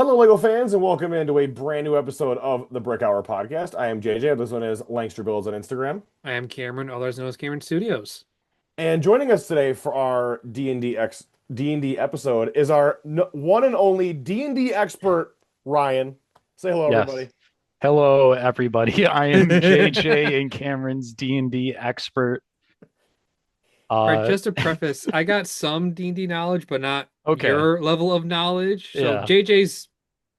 Hello, Lego fans, and welcome into a brand new episode of the Brick Hour podcast. I am JJ. This one is Langster Builds on Instagram. I am Cameron, otherwise known as Cameron Studios. And joining us today for our D&D episode is our one and only D&D expert, Ryan. Say hello, Yes. everybody. Hello, everybody. I am JJ and Cameron's D&D expert. All right, Uh, just to preface, I got some D&D knowledge, but not okay. your level of knowledge. So Yeah. JJ's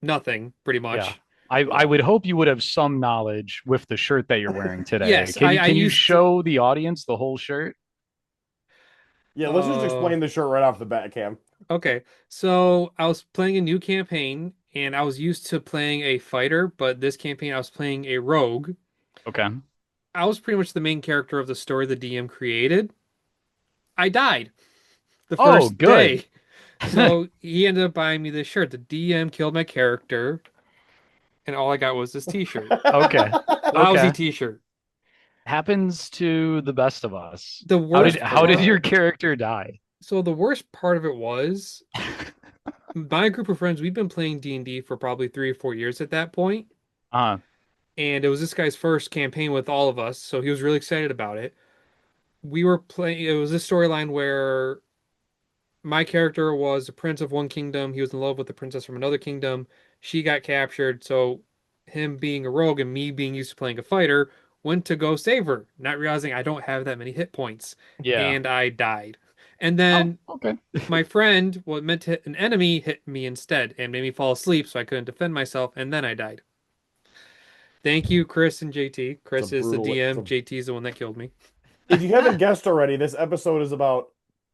nothing, pretty Yeah. much. I Yeah. would hope you would have some knowledge with the shirt that you're wearing today. Yes, Can I, you I can you used to. show the audience the whole shirt? Yeah, let's just Uh, explain the shirt right off the bat, Cam. okay, so I was playing a new campaign, and I was used to playing a fighter, but this campaign I was playing a rogue. Okay. I was pretty much the main character of the story the DM created. I died the Oh, first good. day. So he ended up buying me this shirt. The DM killed my character, and all I got was this t-shirt. Okay. Lousy Okay. t-shirt. Happens to the best of us. The How did worst how did part, your character die? so the worst part of it was my group of friends, we've been playing D&D for probably 3 or 4 years at that point, Uh, and it was this guy's first campaign with all of us, so he was really excited about it. We were playing, it was this storyline where my character was a prince of one kingdom. He was in love with the princess from another kingdom. She got captured. So, him being a rogue and me being used to playing a fighter, went to go save her, not realizing I don't have that many hit points. yeah. And I died. And Oh, then okay. my friend, what meant to hit an enemy, hit me instead and made me fall asleep. So, I couldn't defend myself. And then I died. Thank you, Chris and JT. It's a Chris is the brutal. DM. JT is the one that killed me. If you haven't guessed already, this episode is about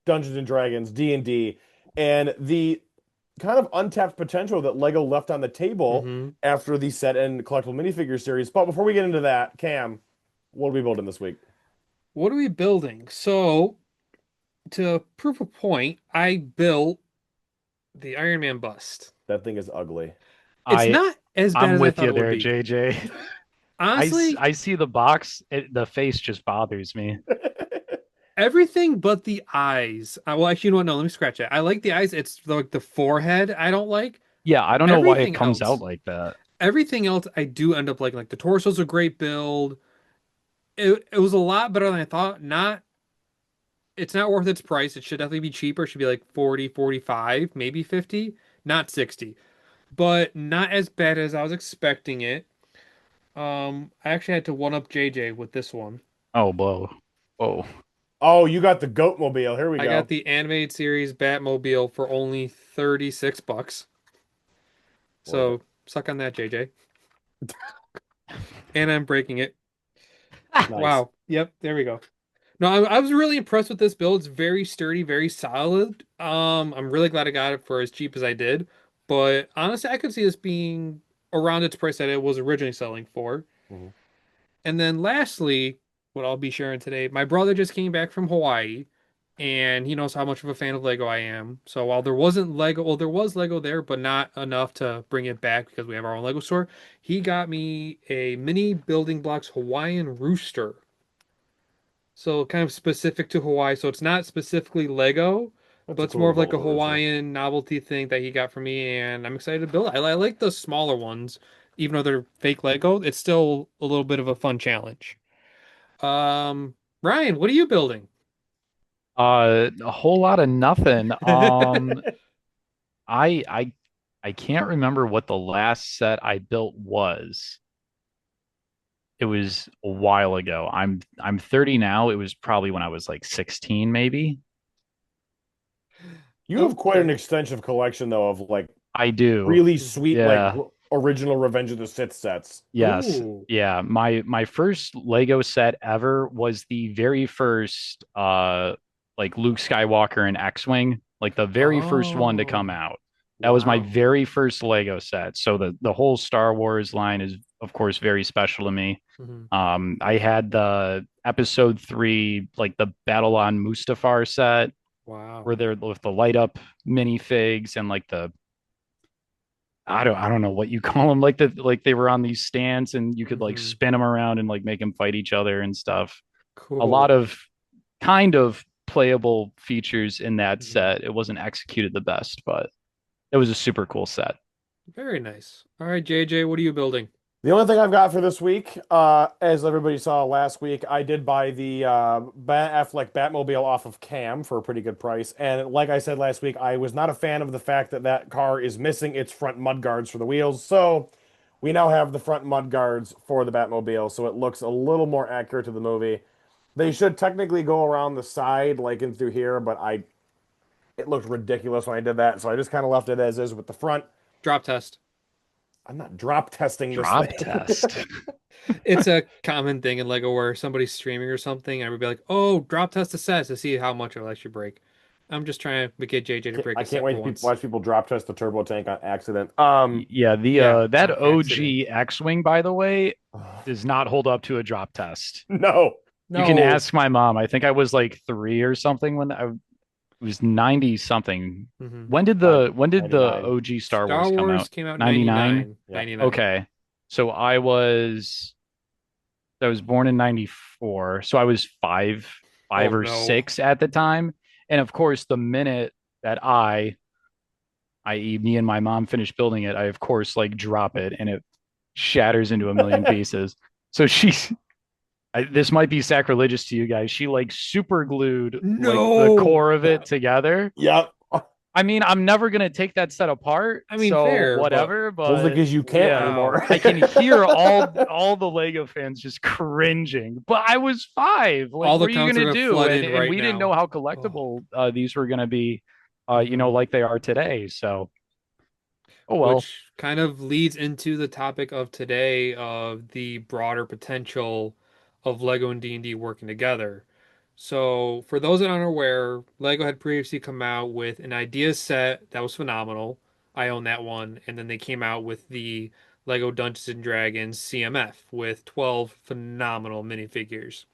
Dungeons and Dragons, D&D, and the kind of untapped potential that Lego left on the table hmm after the set and collectible minifigure series. But before we get into that, Cam, what are we building this week? What are we building? So, to prove a point, I built the Iron Man bust. That thing is ugly. It's I not as bad I'm as I with thought you it would there, be. JJ. Honestly, I see the box. The face just bothers me. everything but the eyes. Well, actually, you know what? No, let me scratch it. I like the eyes. It's like the forehead I don't like. Yeah, I don't know why it Everything comes out else, like that. everything else I do end up liking. Like the torso's a great build. It was a lot better than I thought. It's not worth its price. It should definitely be cheaper. It should be like 40, 45, maybe 50, not 60. But not as bad as I was expecting it. I actually had to one up JJ with this one. Oh, whoa. Whoa. Oh, you got the goat mobile. Here we I got go. the animated series Batmobile for only $36. Worth it. So suck on that, JJ. And I'm breaking it. Nice. Wow. Yep, there we go. No, I was really impressed with this build. It's very sturdy, very solid. I'm really glad I got it for as cheap as I did. But honestly, I could see this being around its price that it was originally selling for. Mhm. And then lastly, what I'll be sharing today, my brother just came back from Hawaii and he knows how much of a fan of Lego I am. So while there wasn't Lego, well, there was Lego there, but not enough to bring it back because we have our own Lego store. He got me a mini building blocks Hawaiian rooster. So kind of specific to Hawaii. So it's not specifically Lego, That's but a it's cool more of like a little rooster. Hawaiian novelty thing that he got for me, and I'm excited to build it. I like the smaller ones, even though they're fake Lego. It's still a little bit of a fun challenge. Ryan, what are you building? A whole lot of nothing. I I I can't remember what the last set I built was. It was a while ago. I'm 30 now. It was probably when I was like 16, maybe. You have quite an Okay. extensive collection, though, of like I do. really sweet, like Yeah. original Revenge of the Sith sets. Yes. Ooh. Yeah. My first Lego set ever was the very first like Luke Skywalker and X-Wing, like the very first one to come Oh, out. That was my wow. very first Lego set. So the whole Star Wars line is of course very special to me. Mhm. I had the episode 3, like the Battle on Mustafar set Wow. where they're with the light up minifigs and like the I don't know what you call them, like they were on these stands and you could like hmm spin them around and like make them fight each other and stuff. A lot Cool. of kind of playable features in that Mhm. set. It wasn't executed the best, but it was a super cool set. Very nice. All right, JJ, what are you building? The only thing I've got for this week, as everybody saw last week, I did buy the Ben Affleck Batmobile off of Cam for a pretty good price. And like I said last week, I was not a fan of the fact that that car is missing its front mud guards for the wheels. So we now have the front mud guards for the Batmobile, so it looks a little more accurate to the movie. They should technically go around the side, like in through here, but it looked ridiculous when I did that, so I just kind of left it as is with the front. Drop test. I'm not drop testing this Drop thing. test. It's a common thing in Lego where somebody's streaming or something, and I would be like, "Oh, drop test a set to see how much it'll actually break." I'm just trying to get JJ to break I a can't set wait for to once. watch people drop test the turbo tank on accident. Yeah, the Yeah, that on accident. OG X-Wing, by the way, does not hold up to a drop test. no. You can No. ask my mom. I think I was like 3 or something when I was 90 something. Hmm. When did the 99. OG Star Star Wars come Wars out? came out in 99? 99. Yeah. 99. Okay. So I was born in 94. So I was Oh five or no. 6 at the time. And of course, the minute that i.e., me and my mom finished building it, I of course like drop it and it shatters into a million pieces. So this might be sacrilegious to you guys. She like super glued like the No. core of it together. Yep. I mean, I'm never gonna take that set apart, I mean, so fair, but whatever. Well, But because you can't yeah, wow. anymore. I can hear all the Lego fans just cringing. But I was 5. Like, All what the are you comments are gonna gonna do? flood And in and right we didn't know now. how Oh. collectible these were gonna be, Hmm. like they are today. So, oh well. Which kind of leads into the topic of today of the broader potential of Lego and D&D working together. So, for those that aren't aware, Lego had previously come out with an idea set that was phenomenal. I own that one, and then they came out with the Lego Dungeons and Dragons CMF with 12 phenomenal minifigures.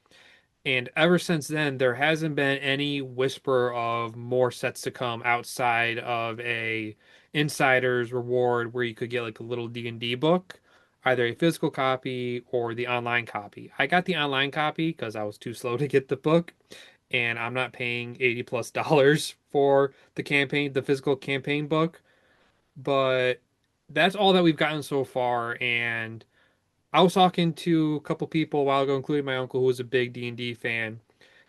And ever since then, there hasn't been any whisper of more sets to come outside of a insider's reward where you could get like a little D&D book, either a physical copy or the online copy. I got the online copy because I was too slow to get the book, and I'm not paying 80 plus dollars for the physical campaign book. But that's all that we've gotten so far, and I was talking to a couple people a while ago, including my uncle who was a big D&D fan,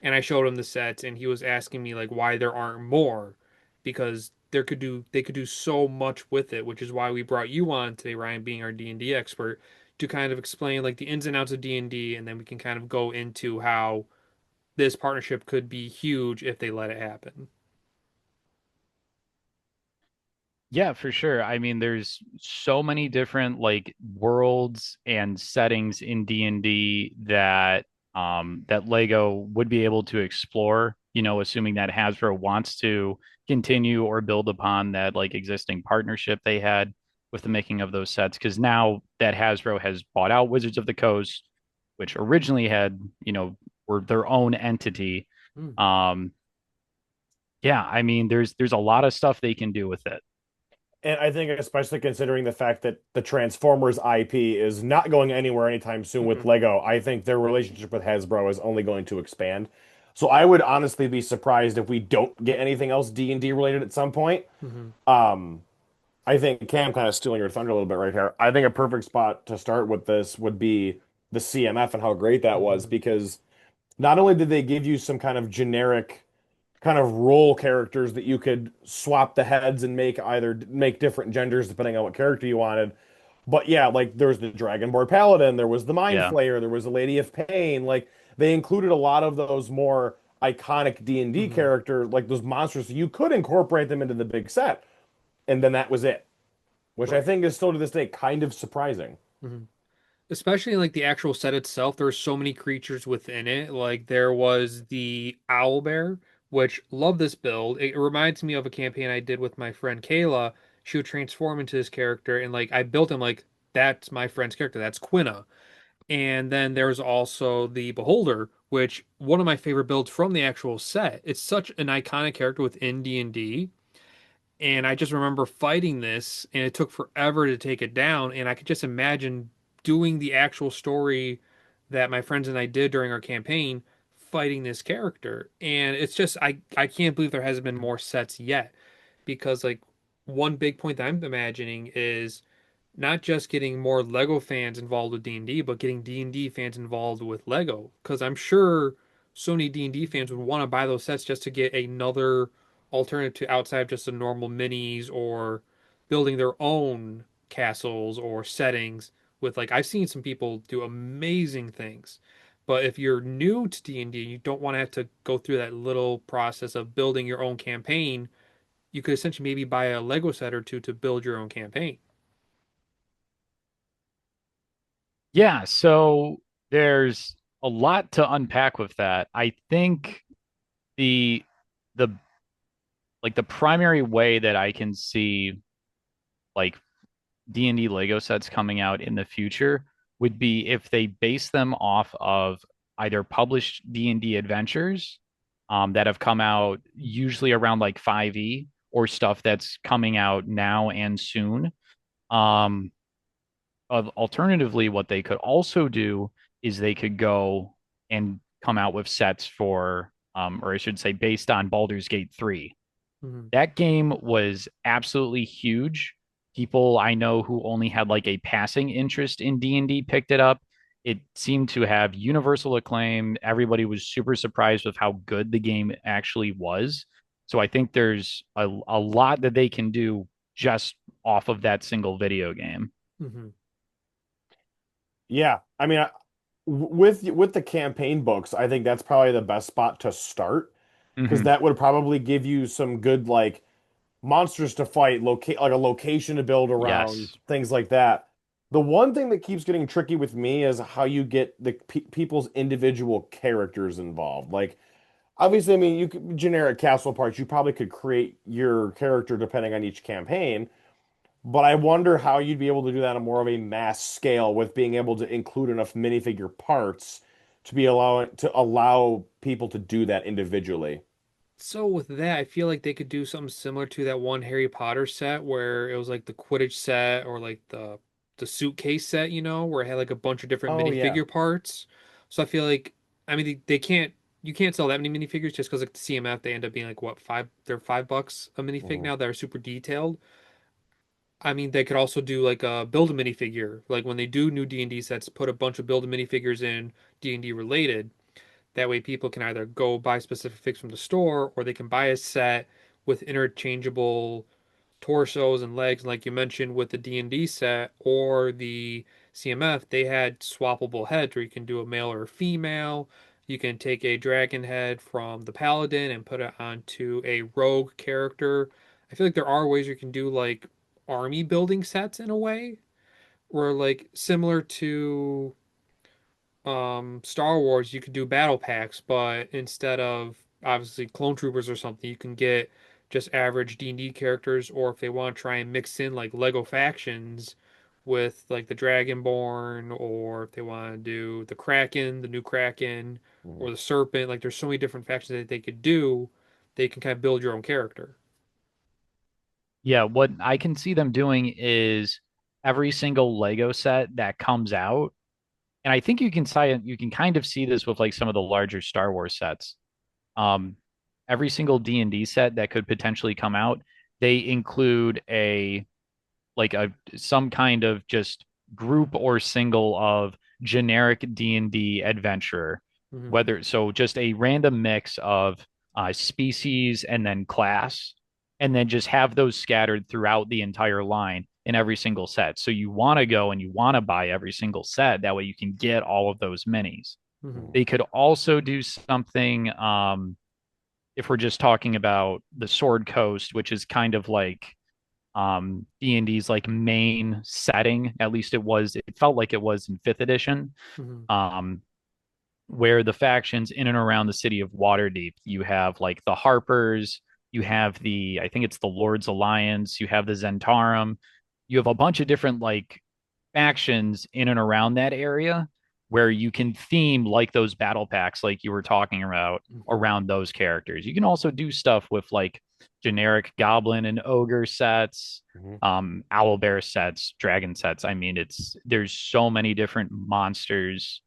and I showed him the sets and he was asking me like why there aren't more because they could do so much with it, which is why we brought you on today, Ryan, being our D&D expert, to kind of explain like the ins and outs of D&D, and then we can kind of go into how this partnership could be huge if they let it happen. Yeah, for sure. I mean, there's so many different like worlds and settings in D&D that Lego would be able to explore, assuming that Hasbro wants to continue or build upon that like existing partnership they had with the making of those sets. Because now that Hasbro has bought out Wizards of the Coast, which originally had, were their own entity. Hmm. Um, yeah, I mean, there's a lot of stuff they can do with it. And I think, especially considering the fact that the Transformers IP is not going anywhere anytime soon with Hmm. Lego, I think their relationship with Hasbro is only going to expand. So I would honestly be surprised if we don't get anything else D&D related at some point. Hmm. Um, I think Cam kind of stealing your thunder a little bit right here. I think a perfect spot to start with this would be the CMF and how great that was, Hmm. because not only did they give you some kind of generic kind of role characters that you could swap the heads and make different genders depending on what character you wanted. But yeah, like there was the Dragonborn Paladin, there was the Mind Yeah. Flayer, there was the Lady of Pain. Like they included a lot of those more iconic D&D Hmm. characters, like those monsters. So you could incorporate them into the big set, and then that was it, which I Right. think is still to this day kind of surprising. Hmm. Especially in, like the actual set itself, there's so many creatures within it. Like there was the owl bear, which love this build. It reminds me of a campaign I did with my friend Kayla. She would transform into this character, and like I built him like that's my friend's character. That's Quina. And then there's also the beholder, which one of my favorite builds from the actual set. It's such an iconic character within D&D, and I just remember fighting this, and it took forever to take it down. And I could just imagine doing the actual story that my friends and I did during our campaign, fighting this character. And it's just, I can't believe there hasn't been more sets yet because, like, one big point that I'm imagining is not just getting more Lego fans involved with D&D, but getting D&D fans involved with Lego. Because I'm sure so many D&D fans would want to buy those sets just to get another alternative to outside of just the normal minis or building their own castles or settings with like I've seen some people do amazing things. But if you're new to D&D and D and you don't want to have to go through that little process of building your own campaign, you could essentially maybe buy a Lego set or two to build your own campaign. Yeah, so there's a lot to unpack with that. I think the the the primary way that I can see like D&D Lego sets coming out in the future would be if they base them off of either published D&D adventures that have come out usually around like 5e or stuff that's coming out now and soon. Um, Alternatively, what they could also do is they could go and come out with sets for, or I should say, based on Baldur's Gate 3. Mhm. That game was absolutely huge. People I know who only had like a passing interest in D&D picked it up. It seemed to have universal acclaim. Everybody was super surprised with how good the game actually was. So I think there's a lot that they can do just off of that single video game. Mhm. Yeah, I mean, with the campaign books, I think that's probably the best spot to start because Hmm. that would probably give you some good like monsters to fight, locate like a location to build around, Yes. things like that. The one thing that keeps getting tricky with me is how you get the pe people's individual characters involved. Like, obviously, I mean, you could generic castle parts, you probably could create your character depending on each campaign. But I wonder how you'd be able to do that on more of a mass scale with being able to include enough minifigure parts to allow people to do that individually. So with that, I feel like they could do something similar to that one Harry Potter set where it was like the Quidditch set or like the suitcase set, where it had like a bunch of different Oh yeah. minifigure parts. So I feel like I mean they can't you can't sell that many minifigures just because like the CMF they end up being like what five they're $5 a minifig Mhm. now that are super detailed. I mean they could also do like a build a minifigure like when they do new D&D sets put a bunch of build a minifigures in D&D related. That way, people can either go buy specific figs from the store or they can buy a set with interchangeable torsos and legs. And like you mentioned with the D&D set or the CMF, they had swappable heads where you can do a male or a female. You can take a dragon head from the paladin and put it onto a rogue character. I feel like there are ways you can do like army building sets in a way, where like similar to Star Wars, you could do battle packs, but instead of obviously clone troopers or something, you can get just average D&D characters, or if they want to try and mix in like Lego factions with like the Dragonborn, or if they want to do the Kraken, the new Kraken, Mhm. or the Serpent, like there's so many different factions that they could do. They can kind of build your own character. Yeah, what I can see them doing is every single Lego set that comes out, and I think you can kind of see this with like some of the larger Star Wars sets. Um, every single D&D set that could potentially come out, they include a like a some kind of just group or single of generic D&D adventurer, Hmm. whether so just a random mix of species and then class, and then just have those scattered throughout the entire line in every single set. So you want to go and you want to buy every single set. That way you can get all of those minis. Hmm. Mhm. They could also do something if we're just talking about the Sword Coast, which is kind of like D&D's like main setting. At least it felt like it was in fifth edition. Hmm. Um, where the factions in and around the city of Waterdeep, you have like the Harpers, you have I think it's the Lord's Alliance, you have the Zentarum, you have a bunch of different like factions in and around that area where you can theme like those battle packs, like you were talking about, Hmm. around those characters. You can also do stuff with like generic goblin and ogre sets, Mhm. owl bear sets, dragon sets. I mean, there's so many different monsters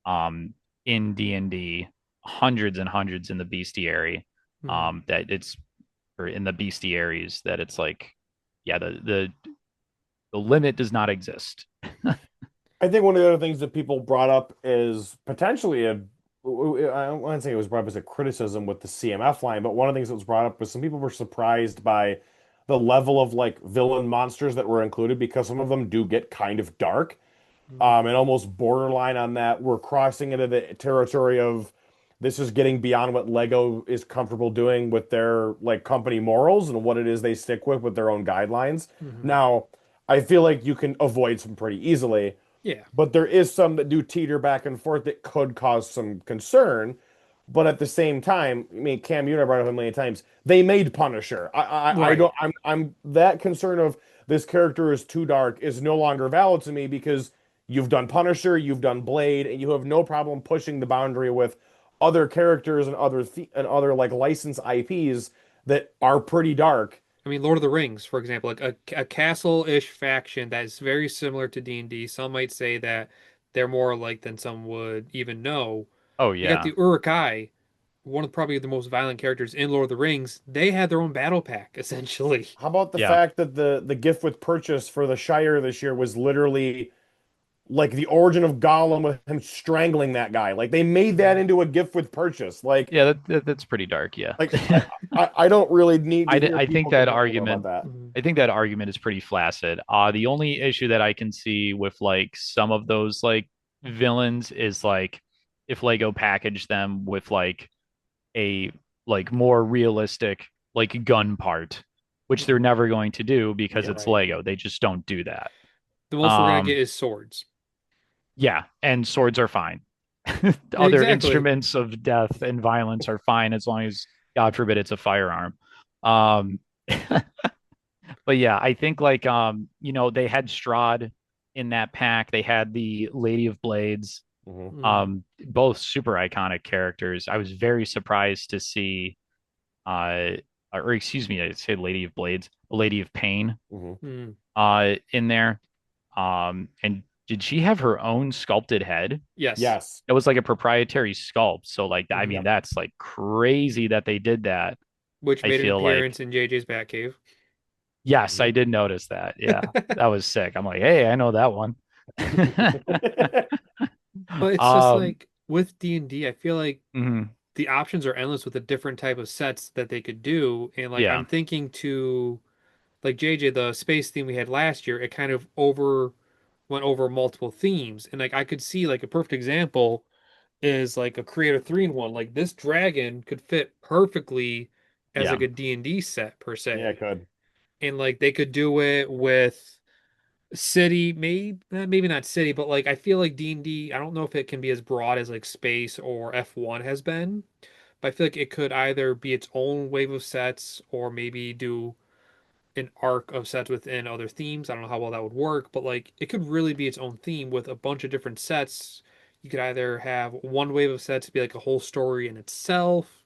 um, in D&D, hundreds and hundreds in the bestiary, Hmm. that it's or in the bestiaries that it's like. yeah, the limit does not exist. I think one of the other things that people brought up is potentially I don't want to say it was brought up as a criticism with the CMF line, but one of the things that was brought up was some people were surprised by the level of like villain monsters that were included because some of them do get kind of dark, Mm, and almost borderline on that. We're crossing into the territory of this is getting beyond what Lego is comfortable doing with their like company morals and what it is they stick with their own guidelines. mhm. Now, I feel like you can avoid some pretty easily, Yeah, but there is some that do teeter back and forth that could cause some concern. But at the same time, I mean, Cam, you and I brought up a million times. They made Punisher. I right. don't. I'm that concern of this character is too dark is no longer valid to me because you've done Punisher, you've done Blade, and you have no problem pushing the boundary with other characters and other like licensed IPs that are pretty dark. I mean, Lord of the Rings, for example, like a castle-ish faction that is very similar to D&D. Some might say that they're more alike than some would even know. Oh You got the yeah. Uruk-hai, one of probably the most violent characters in Lord of the Rings. They had their own battle pack, essentially. How about the Yeah. fact that the gift with purchase for the Shire this year was literally like the origin of Gollum with him strangling that guy. Like they made that Mhm. into a gift with purchase. Yeah, that's pretty dark, yeah. Like I don't really need to hear I think people that complaining about argument that. Mhm. I think that argument is pretty flaccid. The only issue that I can see with like some of those like villains is like if Lego packaged them with like a like more realistic like gun part, which they're Mhm. never going to do because Yeah. it's Right. Lego. They just don't do that. The most we're gonna get Um, is swords. yeah, and swords are fine. Other Exactly. instruments of death and violence are fine as long as God forbid it's a firearm. Um, but yeah, I think like they had Strahd in that pack. They had the Lady of Blades, Hmm. Mhm. both super iconic characters. I was very surprised to see uh or excuse me, I say Lady of Blades, Lady of Pain Hmm. Mhm. in there. And did she have her own sculpted head? Yes. Yes. It was like a proprietary sculpt. So like I Mhm. mean Yep. that's like crazy that they did that. Which I made an feel like appearance in JJ's Batcave. yes, I Mhm. did notice that. Yeah, that was sick. I'm like, hey, I know that one. But it's just um, like with D&D, I feel like mhm, the options are endless with the different type of sets that they could do. And like yeah, I'm thinking to like JJ, the space theme we had last year, it kind of over went over multiple themes. And like I could see like a perfect example is like a creator 3-in-1. Like this dragon could fit perfectly as yeah. like a D&D set per Yeah, se. it could. And like they could do it with city, maybe not city, but like I feel like D&D, I don't know if it can be as broad as like space or F1 has been, but I feel like it could either be its own wave of sets or maybe do an arc of sets within other themes. I don't know how well that would work, but like it could really be its own theme with a bunch of different sets. You could either have one wave of sets be like a whole story in itself,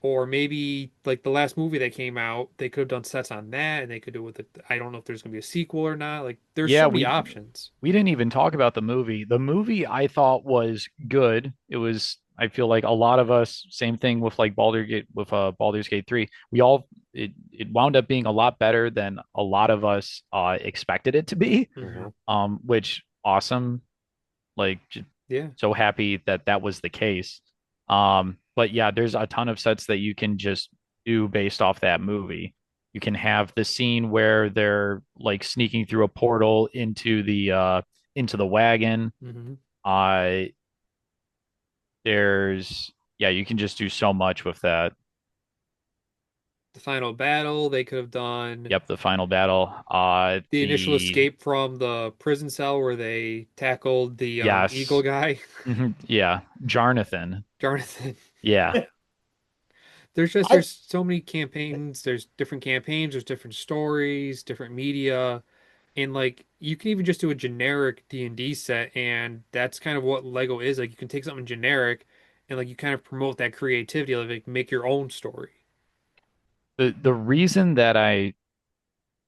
or maybe like the last movie that came out, they could have done sets on that and they could do it with it. I don't know if there's gonna be a sequel or not. Like there's Yeah, so many options. we didn't even talk about the movie. The movie I thought was good. It was I feel like a lot of us same thing with like Baldur's Gate 3. It wound up being a lot better than a lot of us expected it to be. Hmm. Which awesome. Like Yeah. so happy that that was the case. But yeah, there's a ton of sets that you can just do based off that movie. You can have the scene where they're like sneaking through a portal into the wagon. Hmm. Uh there's yeah, you can just do so much with that. The final battle, they could have done Yep, the final battle. the initial The escape from the prison cell where they tackled the eagle yes. guy, Yeah, Jarnathan. Jonathan. Yeah. I There's so many campaigns, there's different campaigns, there's different stories, different media, and like you can even just do a generic D&D set, and that's kind of what Lego is. Like you can take something generic and like you kind of promote that creativity, like make your own story. The reason that I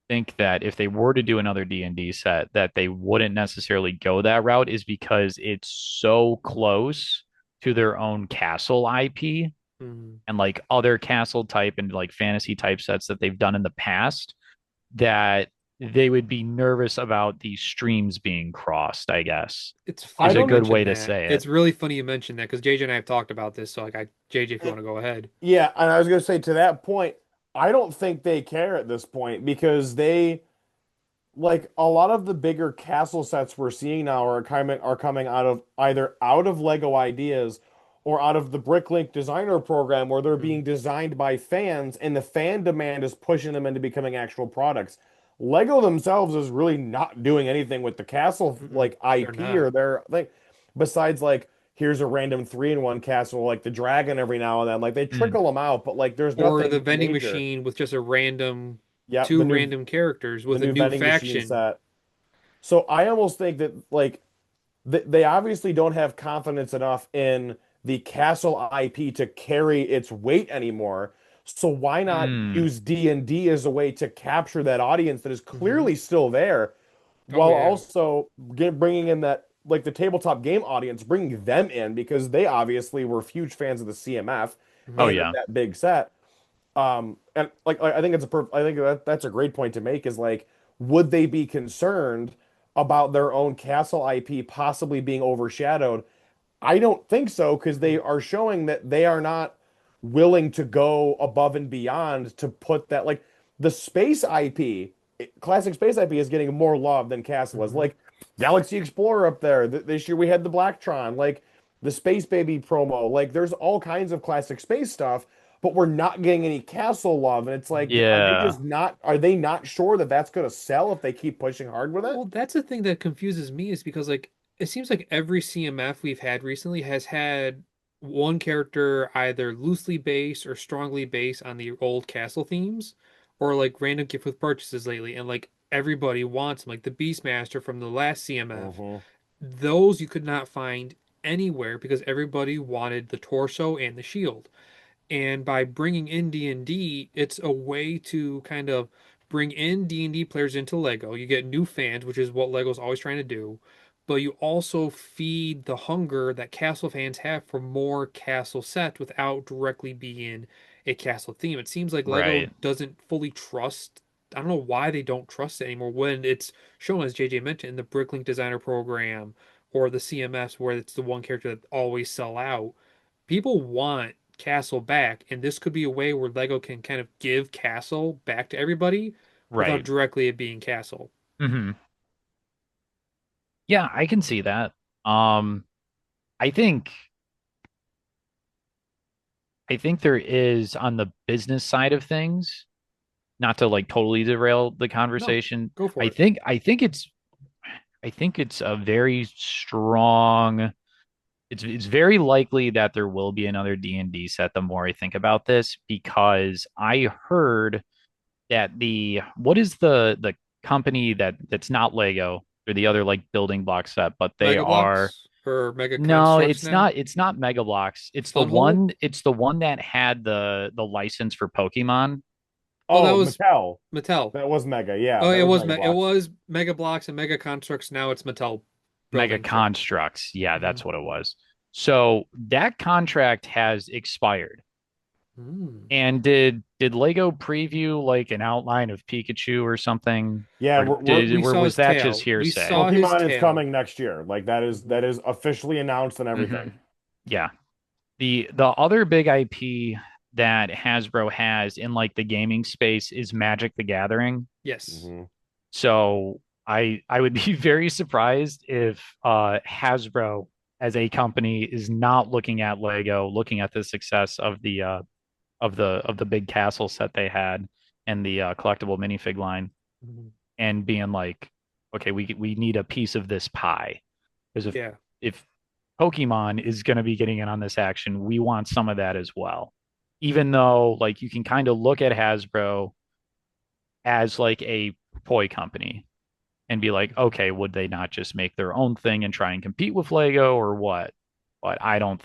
think that if they were to do another D&D set that they wouldn't necessarily go that route is because it's so close to their own castle IP Mhm. and like other castle type and like fantasy type sets that they've done in the past that they would be nervous about these streams being crossed, I guess, It's I is funny a you don't. good mentioned way to that. say it. It's really funny you mentioned that because JJ and I have talked about this. So like, JJ, if you want to go ahead. Yeah, and I was gonna say to that point, I don't think they care at this point because they like a lot of the bigger castle sets we're seeing now are coming out of either out of Lego ideas or out of the Bricklink designer program where they're being Mhm. designed by fans and the fan demand is pushing them into becoming actual products. Lego themselves is really not doing anything with the castle Mm-mm, like they're IP not. or their like besides like here's a random 3-in-1 castle like the dragon every now and then. Like they Mm, trickle them out, but like there's Or the nothing vending major. machine with just a random, Yep, two random characters the with a new new vending machine faction. set. So I almost think that like they obviously don't have confidence enough in the Castle IP to carry its weight anymore. So why not mm, use D&D as a way to capture that audience that is Hmm. clearly still there, Oh while yeah. also bringing in that like the tabletop game audience, bringing them in because they obviously were huge fans of the CMF oh Hmm. and of yeah, that big set. And like I think I think that's a great point to make is like, would they be concerned about their own castle IP possibly being overshadowed? I don't think so because they are showing that they are not willing to go above and beyond to put that like the space IP, classic space IP is getting more love than Castle is. Hmm. Like Galaxy Explorer up there. This year we had the Blacktron, like the Space Baby promo. Like there's all kinds of classic space stuff, but we're not getting any Castle love. And it's like, are they yeah, just not? Are they not sure that that's going to sell if they keep pushing hard with it? Well, that's the thing that confuses me is because like it seems like every CMF we've had recently has had one character either loosely based or strongly based on the old castle themes, or like random gift with purchases lately, and like everybody wants them, like the Beastmaster from the last CMF. Hmm. Those you could not find anywhere because everybody wanted the torso and the shield. And by bringing in D&D, it's a way to kind of bring in D&D players into Lego. You get new fans, which is what Lego's always trying to do, but you also feed the hunger that Castle fans have for more Castle sets without directly being a Castle theme. It seems like Lego right, doesn't fully trust. I don't know why they don't trust it anymore when it's shown, as JJ mentioned, in the Bricklink Designer Program or the CMS, where it's the one character that always sell out. People want Castle back, and this could be a way where Lego can kind of give Castle back to everybody without right. directly it being Castle. Hmm. Yeah, I can see that. Um, I think I think there is on the business side of things, not to like totally derail the No, conversation. go for I it. think I think it's I think it's a very strong it's very likely that there will be another D&D set the more I think about this because I heard that the what is the company that's not Lego or the other like building block set, but they Mega are Blocks or Mega no, Constructs now? it's not Mega Blocks. Funhole? It's the one that had the license for Pokemon, Oh, that Oh, was Mattel. Mattel. That was Mega. Yeah, Oh, that was Mega It Bloks. was Mega Blocks and Mega Constructs. Now it's Mattel Mega building shit. Constructs. Yeah, Hmm. that's what it was. So that contract has expired. Hmm. And did Lego preview like an outline of Pikachu or something? Yeah, Or we're did We or saw was his that just tail. We hearsay? saw his Pokemon is tail. coming next year. Like Hmm. that is officially announced and Hmm. everything. Yeah. The other big IP that Hasbro has in like the gaming space is Magic the Gathering. Yes. Hmm. So I would be very surprised if Hasbro as a company is not looking at Lego, looking at the success of the big castle set they had and the collectible minifig line Hmm. and being like, okay, we need a piece of this pie. Because Yeah. if Pokemon is going to be getting in on this action, we want some of that as well. Even though like you can kind of look at Hasbro as like a toy company and be like, okay, would they not just make their own thing and try and compete with Lego or what? But I don't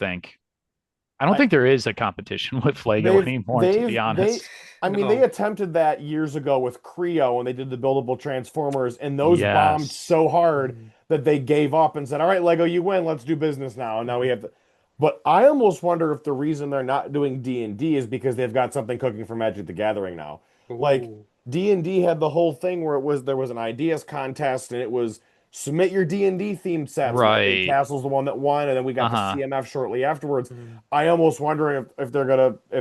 I think there is a competition with Lego they've anymore, to be they've they honest. I mean they No. attempted that years ago with Creo when they did the buildable Transformers and those bombed Yes. so hard Hmm. that they gave up and said, "All right, Lego, you win. Let's do business now." And now we Hmm. have to. But I almost wonder if the reason they're not doing D&D is because they've got something cooking for Magic the Gathering now. Like Oh. D&D had the whole thing where there was an ideas contest and it was submit your D&D themed sets, and I think Right. Castle's the one that won, and then we got the Uh-huh. CMF shortly afterwards. Mhm. I almost wonder if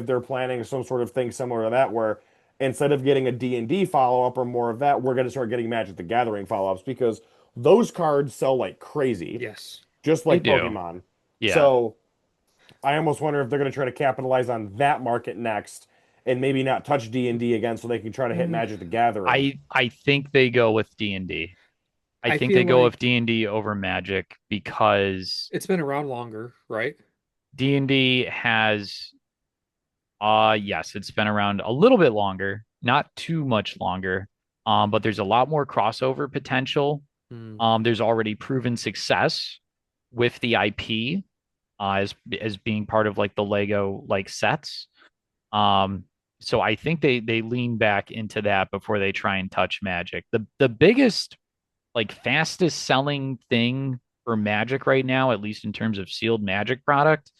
they're planning some sort of thing similar to that where instead of getting a D&D follow-up or more of that, we're going to start getting Magic the Gathering follow-ups because those cards sell like crazy, Yes. just They like do. Pokemon. Yeah. So I almost wonder if they're going to try to capitalize on that market next and maybe not touch D&D again so they can try to hit Mm, Magic the Gathering. I think they go with D&D. I I think feel they go with like D&D over Magic because it's been around longer, right? D&D has yes, it's been around a little bit longer, not too much longer. But there's a lot more crossover potential. Mm. There's already proven success with the IP as being part of like the Lego like sets. Um, so I think they lean back into that before they try and touch Magic. The biggest like fastest selling thing for Magic right now, at least in terms of sealed Magic product,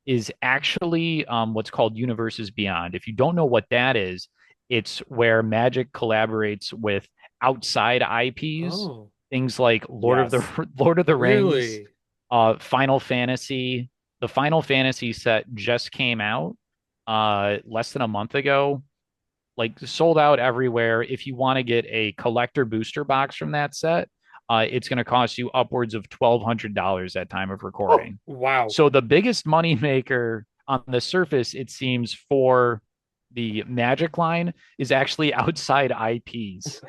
is actually what's called Universes Beyond. If you don't know what that is, it's where Magic collaborates with outside IPs, Oh, things like Yes. Lord of the Rings, really? Final Fantasy. The Final Fantasy set just came out less than a month ago, like sold out everywhere. If you want to get a collector booster box from that set, it's going to cost you upwards of $1,200 at time of Oh, recording. Wow. So the biggest money maker on the surface, it seems, for the Magic line is actually outside IPs.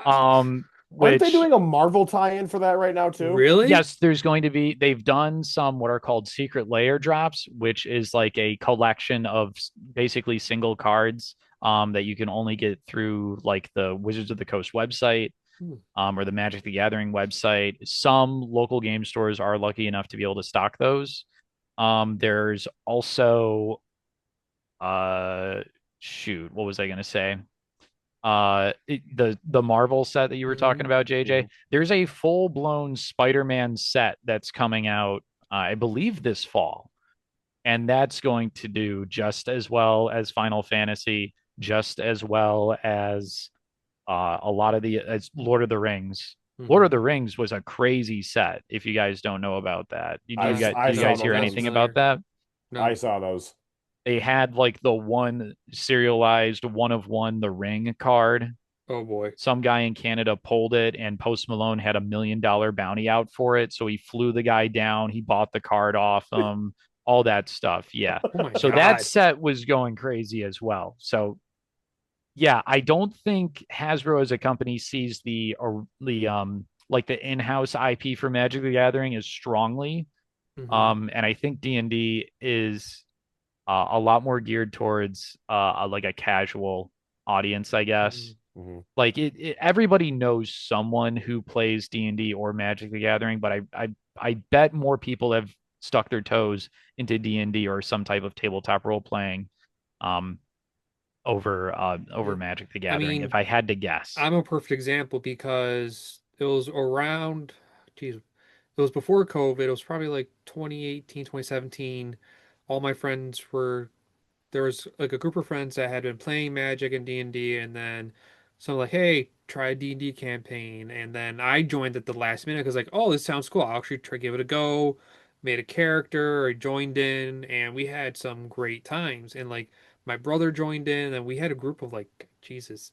aren't they Which doing a Marvel tie-in for that right now too? Really? yes, there's going to be, they've done some what are called secret layer drops, which is like a collection of basically single cards that you can only get through like the Wizards of the Coast website Hmm. or the Magic the Gathering website. Some local game stores are lucky enough to be able to stock those. There's also uh shoot, what was I going to say? The Marvel set that you were talking Mhm. about, JJ. Mhm. There's a full-blown Spider-Man set that's coming out, I believe this fall, and that's going to do just as well as Final Fantasy, just as well as a lot of the as Lord of the Rings. Lord of Mhm. the Rings was a crazy set. If you guys don't know about that, I did you saw Not guys those hear not anything ones. about familiar. that? I No. saw those. They had like the one serialized one of one the ring card. Oh boy. Some guy in Canada pulled it, and Post Malone had $1 million bounty out for it. So he flew the guy down. He bought the card off him, all that stuff. Yeah. Oh my So that God. set was going crazy as well. So yeah, I don't think Hasbro as a company sees the like the in-house IP for Magic the Gathering as strongly. Hmm. And I think D&D is a lot more geared towards like a casual audience, I guess. Mhm. Like everybody knows someone who plays D&D or Magic the Gathering, but I bet more people have stuck their toes into D&D or some type of tabletop role playing um over Yeah. Magic the I Gathering if mean, I had to guess. I'm a perfect example because it was around, geez, it was before COVID. It was probably like 2018, 2017. All my friends were there was like a group of friends that had been playing Magic and D&D, and then so like, hey, try a D&D campaign, and then I joined at the last minute because like, oh, this sounds cool. I'll actually try give it a go. Made a character, I joined in, and we had some great times. And like my brother joined in, and we had a group of like, Jesus,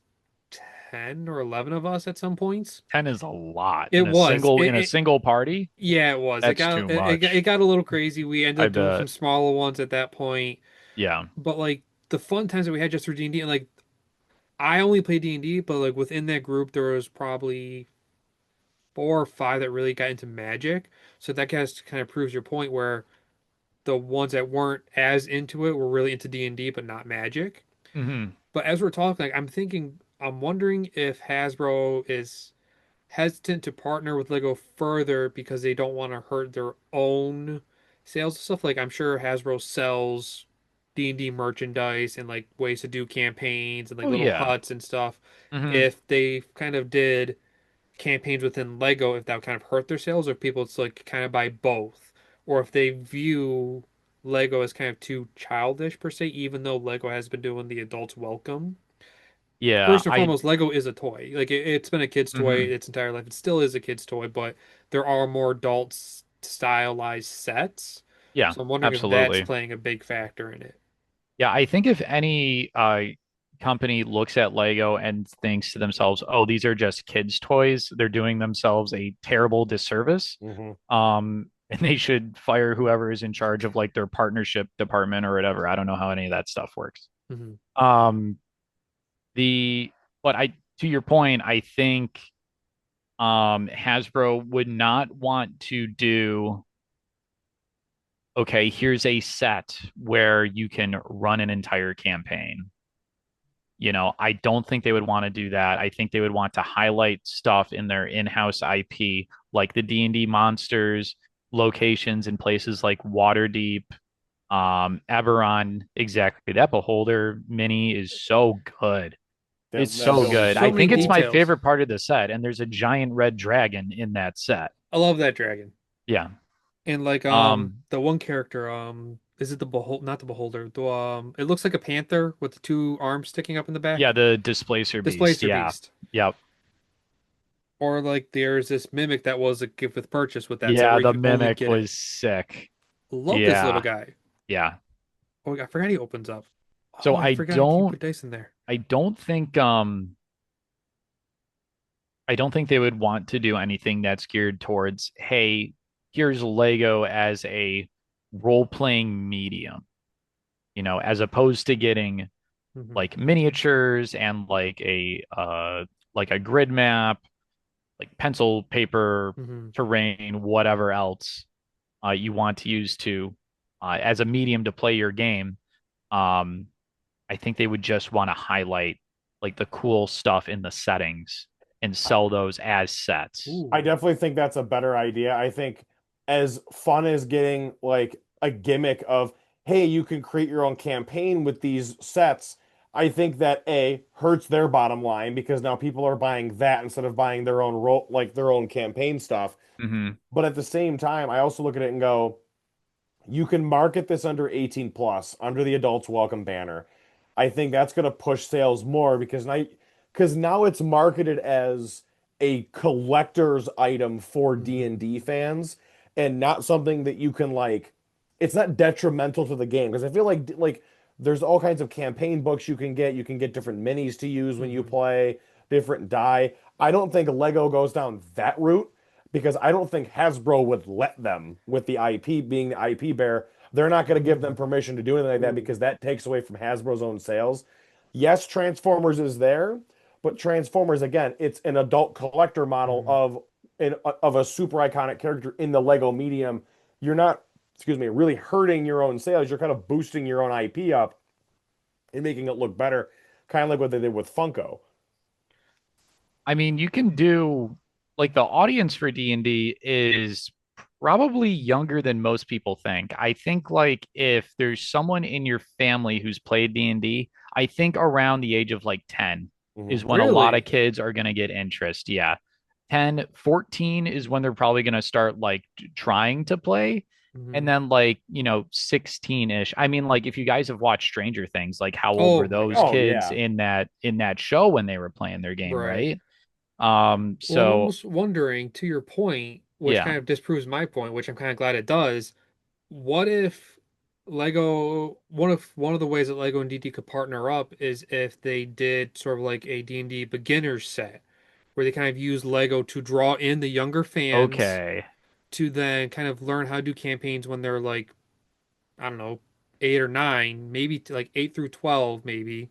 10 or 11 of us at some points. 10 is a lot It was. in a single party. Yeah, it was. That's too It much. got a little crazy. We ended I up doing some bet. smaller ones at that point. Yeah. But like the fun times that we had just through D&D, and like I only play D&D, but like within that group there was probably 4 or 5 that really got into Magic. So that kind of proves your point where the ones that weren't as into it were really into D&D but not Magic. Hmm. But as we're talking, like I'm wondering if Hasbro is hesitant to partner with Lego further because they don't want to hurt their own sales and stuff. Like I'm sure Hasbro sells D&D merchandise and like ways to do campaigns and like Oh little yeah. huts and stuff. Hmm. If they kind of did campaigns within Lego, if that would kind of hurt their sales, or if people it's like kind of buy both, or if they view Lego as kind of too childish per se, even though Lego has been doing the adults welcome. Yeah, First and I foremost, Lego is a toy. Like it's been a kid's toy mhm. its entire life. It still is a kid's toy, but there are more adult stylized sets. Yeah, So I'm wondering if that's absolutely. playing a big factor in it. Yeah, I think if any company looks at Lego and thinks to themselves, "Oh, these are just kids' toys," they're doing themselves a terrible disservice. Hmm. And they should fire whoever is in charge of like their partnership department or whatever. I don't know how any of that stuff works. Hmm. Um, the but I to your point, I think Hasbro would not want to do, okay, here's a set where you can run an entire campaign. I don't think they would want to do that. I think they would want to highlight stuff in their in-house IP, like the D&D monsters, locations in places like Waterdeep, Eberron. Exactly. That Beholder mini is so good. It's That so build is good. So I so many think it's my cool. details. favorite part of the set, and there's a giant red dragon in that set. I love that dragon. Yeah. And like Um, the one character is it the behold not the beholder the it looks like a panther with the two arms sticking up in the yeah, back. the Displacer Beast. Displacer Yeah. beast. Yep. Or like there's this mimic that was a gift with purchase with that set Yeah, where you the could only Mimic get it. was sick. Love this little Yeah. guy. Yeah. Oh, I forgot he opens up. So Oh, I forgot you can put dice in there. I don't think I don't think they would want to do anything that's geared towards, hey, here's Lego as a role-playing medium, as opposed to getting Hmm. like miniatures and like a grid map, like pencil, paper, Hmm. terrain, whatever else you want to use to as a medium to play your game. Um, I think they would just want to highlight like the cool stuff in the settings and sell those as sets. I Ooh. definitely think that's a better idea. I think as fun as getting like a gimmick of, hey, you can create your own campaign with these sets, I think that A hurts their bottom line because now people are buying that instead of buying their own role, like their own campaign stuff. Hmm. But at the same time, I also look at it and go, you can market this under 18 plus, under the adults welcome banner. I think that's going to push sales more because now it's marketed as a collector's item for Hmm. D&D fans and not something that you can like it's not detrimental to the game because I feel like there's all kinds of campaign books you can get. You can get different minis to use when you Hmm. play, different die. I don't think Lego goes down that route because I don't think Hasbro would let them with the IP being the IP bearer. They're not going to give them Hmm. permission to do anything like that Ooh. because that takes away from Hasbro's own sales. Yes, Transformers is there, but Transformers again, it's an adult collector model Hmm. of a super iconic character in the Lego medium. You're not, excuse me, really hurting your own sales. You're kind of boosting your own IP up and making it look better, kind of like what they did with Funko. I mean, you can do like the audience for D&D is probably younger than most people think. I think like if there's someone in your family who's played D&D, I think around the age of like 10 Hmm. is when a lot of Really? kids are going to get interest. Yeah. 10, 14 is when they're probably going to start like trying to play. And Hmm. then like, 16-ish. I mean, like if you guys have watched Stranger Things, like how old were Oh my those Oh God. kids yeah. in that show when they were playing their game, Right. right? Well, I'm So almost wondering, to your point, which yeah. kind of disproves my point, which I'm kind of glad it does. What if one of the ways that Lego and DD could partner up is if they did sort of like a D&D beginner's set, where they kind of use Lego to draw in the younger fans Okay. to then kind of learn how to do campaigns when they're like, I don't know, 8 or 9, maybe to like 8 through 12, maybe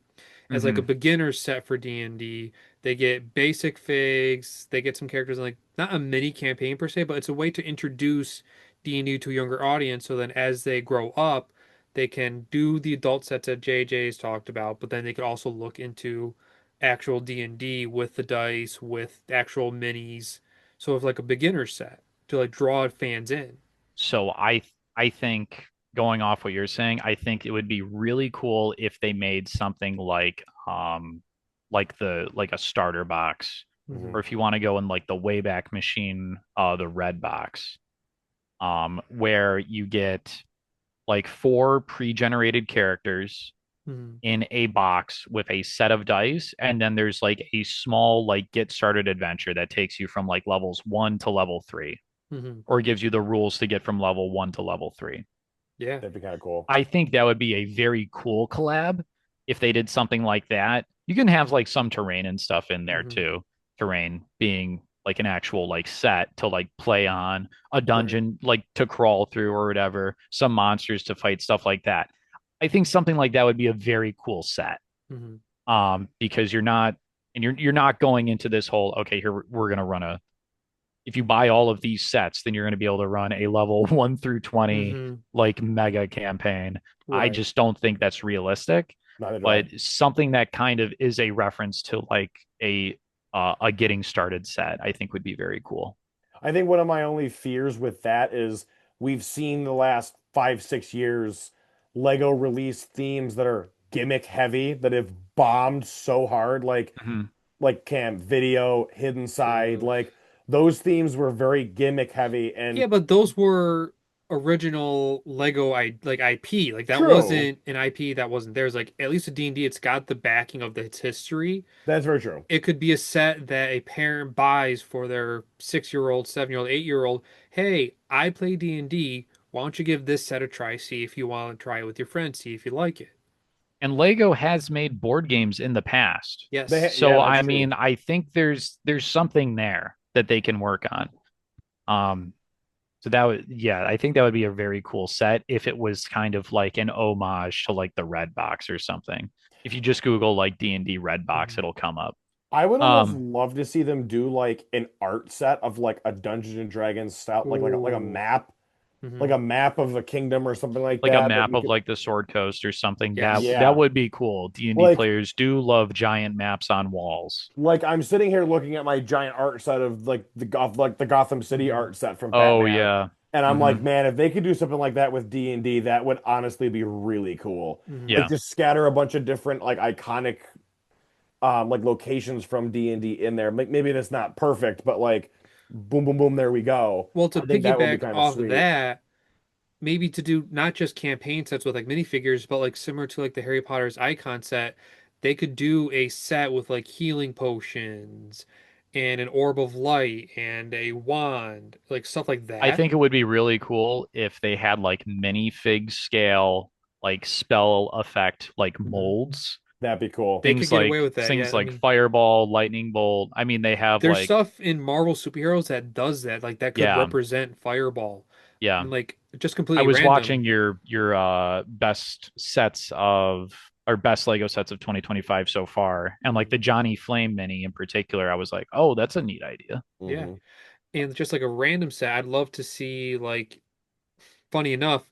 as like a Hmm. beginner set for D&D. They get basic figs, they get some characters like not a mini campaign per se, but it's a way to introduce D&D to a younger audience so then as they grow up, they can do the adult sets that JJ's talked about, but then they could also look into actual D&D with the dice, with actual minis. So it's like a beginner set to like draw fans in. So I think going off what you're saying, I think it would be really cool if they made something like a starter box, Hmm. or Hmm. if you want to go in like the Wayback Machine, the red box, where you get like four pre-generated characters. Mhm. in a box with a set of dice, and then there's like a small like get started adventure that takes you from like levels 1 to level 3, Mhm. or gives you the rules to get from level 1 to level 3. Yeah. That'd be kind of cool. I think that would be a very cool collab if they did something like that. You can have like some terrain and stuff in there Mhm. too. Terrain being like an actual like set to like play on, a Right. dungeon like to crawl through or whatever, some monsters to fight, stuff like that. I think something like that would be a very cool set. Mhm. Because you're not going into this whole, okay, here we're gonna run a, if you buy all of these sets, then you're going to be able to run a level 1 through 20 Mhm. like mega campaign. I Right. just don't think that's realistic, Neither do I. but something that kind of is a reference to like a getting started set, I think would be very cool. I think one of my only fears with that is we've seen the last 5, 6 years Lego release themes that are gimmick heavy that have bombed so hard, Mhm. like Cam Video, Hidden Side, Ugh. like those themes were very gimmick heavy Yeah, and but those were original Lego IP. Like that true. wasn't an IP that wasn't theirs. Like at least a D&D, it's got the backing of its history. That's very true. It could be a set that a parent buys for their 6-year-old, 7-year-old, 8-year-old. Hey, I play D&D. Why don't you give this set a try? See if you want to try it with your friends. See if you like it. And Lego has made board games in the past. Yes. Yeah, So that's I true. mean, I think there's something there that they can work on. Um, So that would, yeah, I think that would be a very cool set if it was kind of like an homage to like the Red Box or something. If you just Google like D&D Red Box, Mhm. it'll come up. I would almost Um, love to see them do like an art set of like a Dungeons and Dragons style, Ooh. like Hmm. a map of the kingdom or something like like a that that map you of could, like the Sword Coast or something. That Yes. yeah. would be cool. D&D Like players do love giant maps on walls. I'm sitting here looking at my giant art set of like the Gotham City Hmm. art set from Oh Batman, yeah. and I'm Hmm. like, man, if they could do something like that with D&D, that would honestly be really cool. Hmm. Like Yeah. just scatter a bunch of different like iconic like locations from D&D in there. Maybe that's not perfect, but like boom boom boom there we go. Well, to I think that would be piggyback kind of off of sweet. that, maybe to do not just campaign sets with like minifigures, but like similar to like the Harry Potter's icon set, they could do a set with like healing potions and an orb of light and a wand, like stuff like I that. think it would be really cool if they had like minifig scale like spell effect like Mhm. molds. That'd be cool. They could things get away like with that. things Yeah, I like mean, fireball, lightning bolt. I mean, they have there's like, stuff in Marvel superheroes that does that, like that could yeah, represent Fireball. yeah. And like just I completely was random. watching your best sets of or best Lego sets of 2025 so far, and like Mhm. the Johnny Flame mini in particular, I was like, oh, that's a neat idea. Yeah. Hmm. And just like a random set, I'd love to see like funny enough,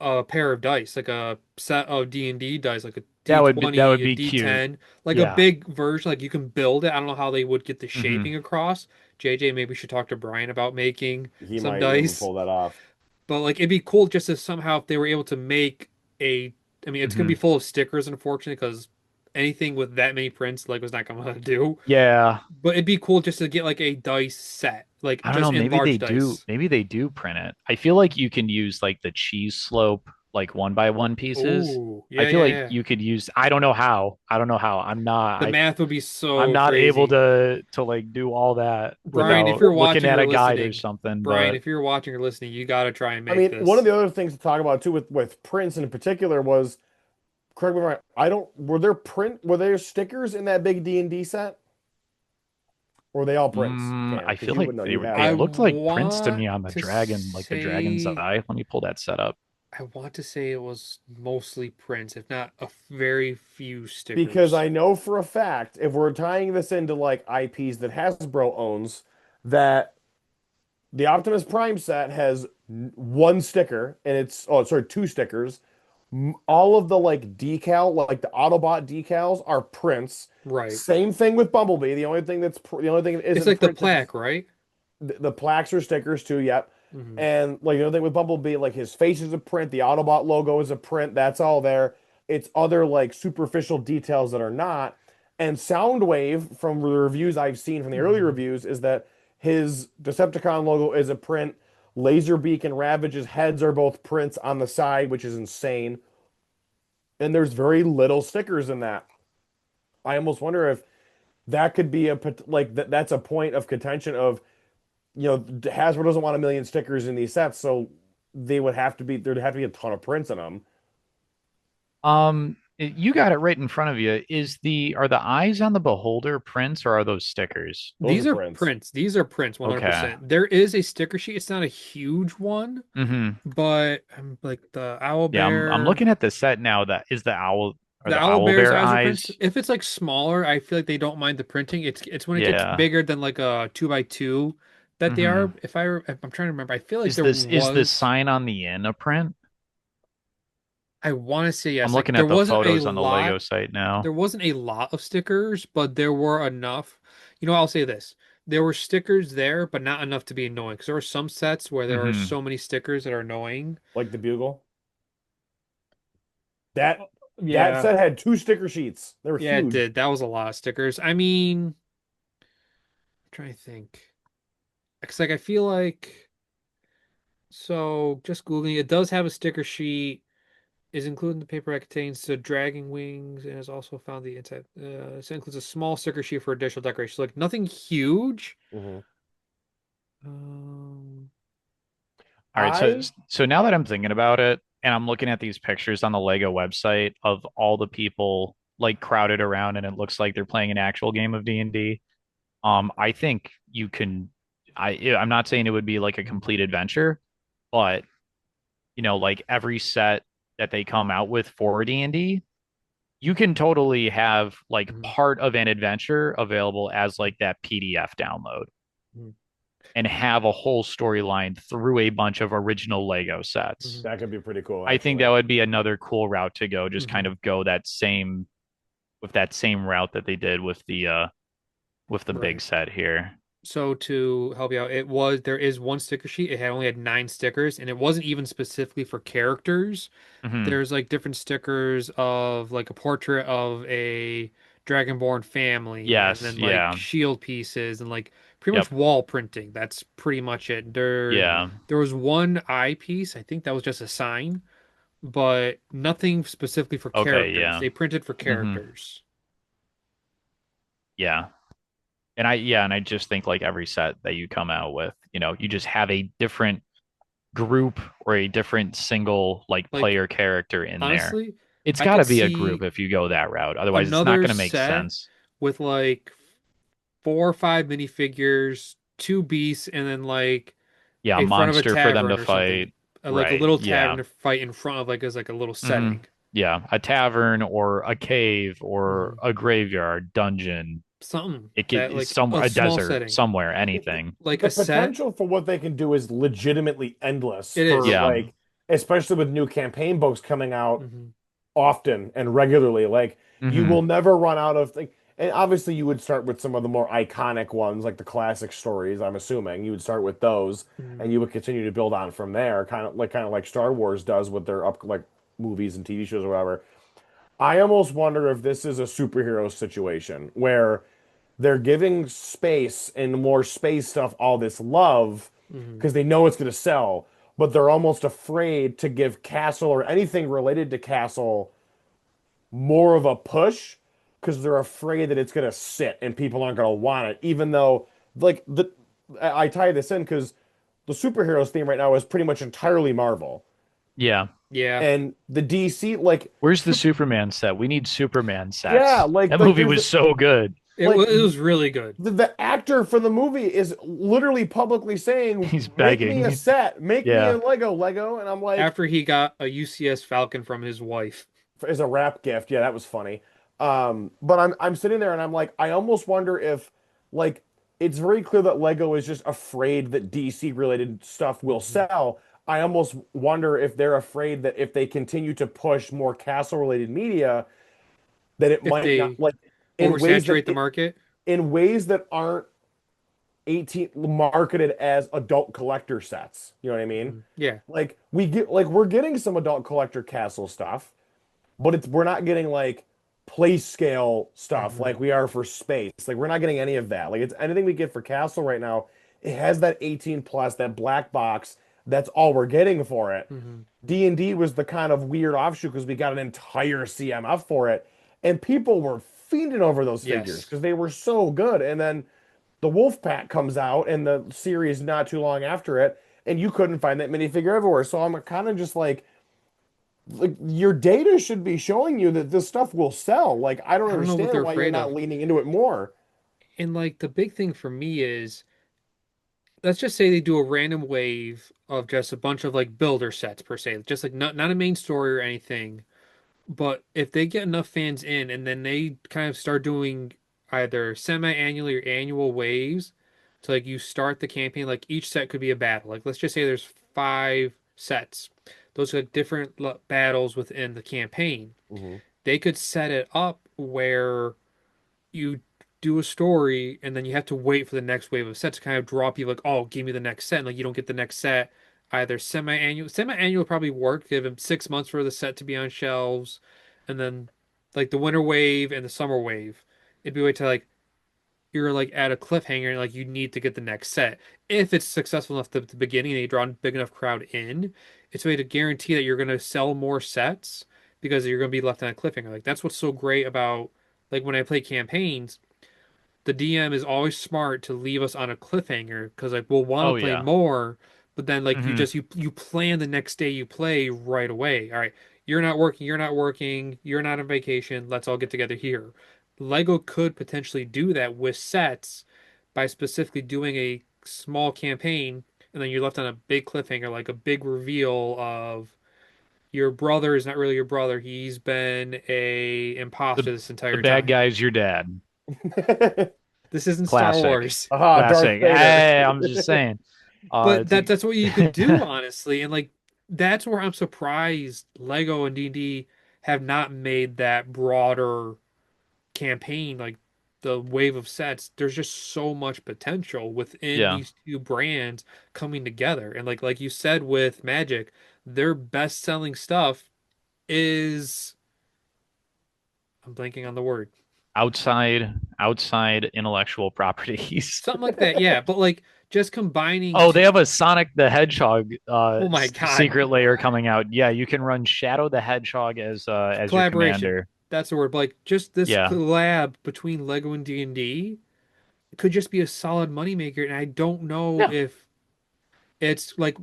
a pair of dice, like a set of D&D dice, like a That D20, would a be cute. D10, like a Yeah. big version, like you can build it. I don't know how they would get the Hmm. shaping across. JJ maybe should talk to Brian about making He some might be able to dice. pull that off. But like it'd be cool just to somehow if they were able to make a I mean it's gonna be Hmm. full of stickers unfortunately because anything with that many prints like was not gonna do. Yeah. But it'd be cool just to get like a dice set, like I don't know. just in large dice. Maybe they do print it. I feel like you can use like the cheese slope, like one by one pieces. Oh, I yeah, feel yeah, like yeah. you could use, I don't know how. I don't know how. The math would be I'm so not able crazy. to like do all that Brian, if without you're looking watching at or a guide or listening, something. Brian, But if you're watching or listening, you got to try and I make mean, one of this. the other things to talk about too with prints in particular was, correct me if I'm right, I don't, were there stickers in that big D&D set? Or were they all prints, Cam? I Because feel you like would know, you have they I them. looked like prints to want me on the to dragon, like the dragon's say, eye. Let me pull that set up. I want to say it was mostly prints, if not a very few Because stickers. I know for a fact, if we're tying this into like IPs that Hasbro owns, that the Optimus Prime set has one sticker and it's, oh, sorry, two stickers. All of the like like the Autobot decals are prints. Right. Same thing with Bumblebee. The only thing that It's isn't like the prints is plaque, right? the plaques are stickers too. Yep. Hmm. And like the other thing with Bumblebee, like his face is a print, the Autobot logo is a print. That's all there. It's other like superficial details that are not. And Soundwave, from the reviews I've seen from the early Hmm. reviews, is that his Decepticon logo is a print. Laserbeak and Ravage's heads are both prints on the side, which is insane. and there's very little stickers in that. I almost wonder if that could be like that's a point of contention of, Hasbro doesn't want a million stickers in these sets, so there'd have to be a ton of prints in them. You got it right in front of you. Are the eyes on the beholder prints or are those stickers? Those are These are prints. prints. These are prints Okay. 100%. There is a sticker sheet. It's not a huge one, Mm-hmm. but like the owl Yeah, I'm bear, looking at the set now. That is the owl or the the owl owl bear's bear eyes are prints. eyes. If it's like smaller, I feel like they don't mind the printing. It's when it gets Yeah. bigger than like a 2 by 2 that they Mm-hmm. are. If I'm trying to remember, I feel like there Is the was. sign on the in a print? I want to say I'm yes. Like looking at there the wasn't a photos on the Lego lot. site now. There wasn't a lot of stickers, but there were enough. I'll say this. There were stickers there, but not enough to be annoying. Because there are some sets where there are Mm-hmm. so many stickers that are annoying. Like the Bugle. That that Yeah. set had two sticker sheets. They were Yeah, it huge. did. That was a lot of stickers. I mean, I'm trying to think. Because like I feel like just Googling, it does have a sticker sheet. Is included in the paper that contains the dragging wings and has also found the inside. So it includes a small sticker sheet for additional decoration. Like nothing huge. Hmm. Um, All right, so I so now that I'm thinking about it, and I'm looking at these pictures on the Lego website of all the people like crowded around, and it looks like they're playing an actual game of D&D. I think you can. I'm not saying it would be like a complete adventure, but like every set that they come out with for D&D, you can totally have like mhm, part of an adventure available as like that PDF download mhm, and have a whole storyline through a bunch of original Lego mhm, sets. That could be pretty cool, I think that actually. would be another cool route to go, just kind mhm. of go that same route that they did with the big Right. set here. So to help you out, there is one sticker sheet. It had only had 9 stickers, and it wasn't even specifically for characters. Hmm. There's like different stickers of like a portrait of a Dragonborn family, and Yes, then like yeah. shield pieces and like pretty Yep. much wall printing. That's pretty much it. Yeah. There was one eye piece. I think that was just a sign, but nothing specifically for Okay, characters. yeah. They printed for Hmm. characters. Yeah. And I just think like every set that you come out with, you just have a different group or a different single like Like player character in there. honestly, It's I got could to be a group see if you go that route. Otherwise, it's not another going to make set sense. with like 4 or 5 minifigures, 2 beasts, and then like Yeah, a a front of a monster for them to tavern or something. fight. Like a Right. little tavern Yeah. to fight in front of like as like a little Hmm. setting. Yeah, a tavern or a cave or Mhm. a graveyard, dungeon. Something It that is like some a a small desert setting. somewhere, The, anything. Like the a set. potential for what they can do is legitimately endless It for is. Yeah. like, especially with new campaign books coming out Hmm. often and regularly. Like you will Hmm. never run out of like, and obviously you would start with some of the more iconic ones, like the classic stories. I'm assuming you would start with those, Hmm. and you would continue to build on from there, kind of like Star Wars does with their up like movies and TV shows or whatever. I almost wonder if this is a superhero situation where they're giving space and more space stuff all this love Hmm. because they know it's going to sell, but they're almost afraid to give Castle or anything related to Castle more of a push because they're afraid that it's going to sit and people aren't going to want it, even though like the I tie this in because the superheroes theme right now is pretty much entirely Marvel. Yeah. Yeah. And the DC like Where's the Superman set? We need Superman yeah, sets. That like movie there's was so good. like It was really good. the actor for the movie is literally publicly saying, He's "Make me a begging. set, make me a Yeah. Lego," and I'm like, After he got a UCS Falcon from his wife. as a wrap gift. Yeah, that was funny. But I'm sitting there and I'm like, I almost wonder if like it's very clear that Lego is just afraid that DC related stuff will Hmm. sell. I almost wonder if they're afraid that if they continue to push more castle related media, that it If might not they like in ways that oversaturate the market. in ways that aren't 18 marketed as adult collector sets. You know what I mean? Mhm. Yeah. Like we're getting some adult collector castle stuff, but we're not getting like play scale stuff Hmm. like we are for space. Like we're not getting any of that. Like it's anything we get for castle right now, it has that 18 plus, that black box, That's all we're getting for it. Hmm. D&D was the kind of weird offshoot because we got an entire CMF for it, and people were fiending over those figures Yes. because they were so good. And then the Wolf Pack comes out, and the series not too long after it, and you couldn't find that minifigure everywhere. So I'm kind of just like your data should be showing you that this stuff will sell. Like I don't I don't know what they're understand why you're afraid not of. leaning into it more. And like the big thing for me is, let's just say they do a random wave of just a bunch of like builder sets per se, just like not a main story or anything. But if they get enough fans in and then they kind of start doing either semi-annually or annual waves, to like you start the campaign, like each set could be a battle. Like let's just say there's 5 sets. Those are different battles within the campaign. Hmm. They could set it up where you do a story and then you have to wait for the next wave of sets to kind of draw people like, oh, give me the next set. And like you don't get the next set either semi-annual. Semi-annual probably work. Give them 6 months for the set to be on shelves, and then like the winter wave and the summer wave, it'd be a way to like you're like at a cliffhanger and like you need to get the next set. If it's successful enough at the beginning and you draw a big enough crowd in, it's a way to guarantee that you're going to sell more sets because you're going to be left on a cliffhanger. Like that's what's so great about like when I play campaigns, the DM is always smart to leave us on a cliffhanger because like we'll want Oh to play yeah. more, but then like you Hmm. just you plan the next day you play right away. All right, you're not working, you're not on vacation. Let's all get together here. Lego could potentially do that with sets by specifically doing a small campaign, and then you're left on a big cliffhanger, like a big reveal of your brother is not really your brother. He's been a imposter The this the entire bad time. guy's your dad. This isn't Star Classic. Wars. Aha, Darth Classic. Vader. Hey, I'm just saying. But It's a that's what you could do, honestly. And like that's where I'm surprised Lego and D&D have not made that broader campaign, like the wave of sets. There's just so much potential within yeah. these two brands coming together. And like you said with Magic, their best-selling stuff is I'm blanking on the word. Outside intellectual properties. Something like that. Yeah, but like just combining Oh, they two. have a Sonic the Hedgehog Oh my God. secret layer coming out. Yeah, you can run Shadow the Hedgehog as your Collaboration. commander. That's the word. But like just this Yeah. collab between Lego and D&D could just be a solid moneymaker. And I don't know Yeah. if it's like